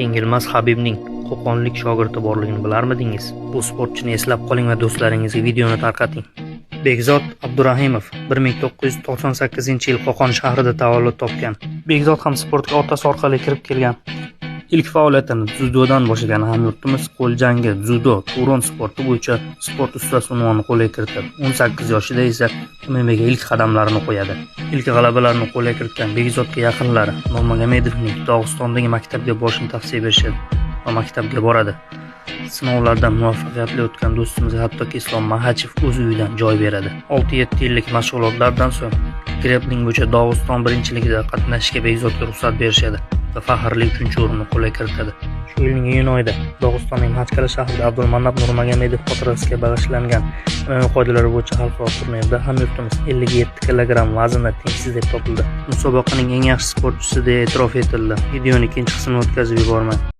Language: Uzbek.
Yengilmas Habibning qo'qonlik shogirdi borligini bilarmidingiz? Bu sportchini eslab qoling va do'stlaringizga videoni tarqating. Bekzod Abdurahimov 1998-yil Qo'qon shahrida tavallud topgan. Bekzod ham sportga otasi orqali kirib kelgan. İlk faoliyatini dzyudodan boshlagan hamyurtimiz qo'l jangi, dzyudo, turon sporti bo'yicha sport ustasi unvonini qo'lga kiritadi. 18 yoshida esa MMAga ilk qadamlarini qo'yadi. İlk g'alabalarni qo'lga kiritgan Bekzodga yaqinlari Nurmagomedovning Dog'istondagi maktabga borishni tavsiya berishadi va maktabga boradi. Sinovlardan muvaffaqiyatli o'tgan do'stimizga hattoki Islom Mahachev o'z uyidan joy beradi. 6-7 yillik mashg'ulotlardan so'ng grappling bo'yicha Dog'iston birinchiligida qatnashishga Bekzodga ruxsat berishadi va faxrli 3-o'rinni qo'lga kiritadi. Shu yilning iyun oyida Dog'istonning Maxkala shahrida Abdulmanap Nurmagomedov xotirasiga bag'ishlangan MMA qoidalari bo'yicha xalqaro turnirda hamyurtimiz 57 kilogramm vaznda tengsiz deb topildi. Musobaqaning eng yaxshi sportchisi deya e'tirof etildi. Videoning ikkinchi qismini o'tkazib yubormang.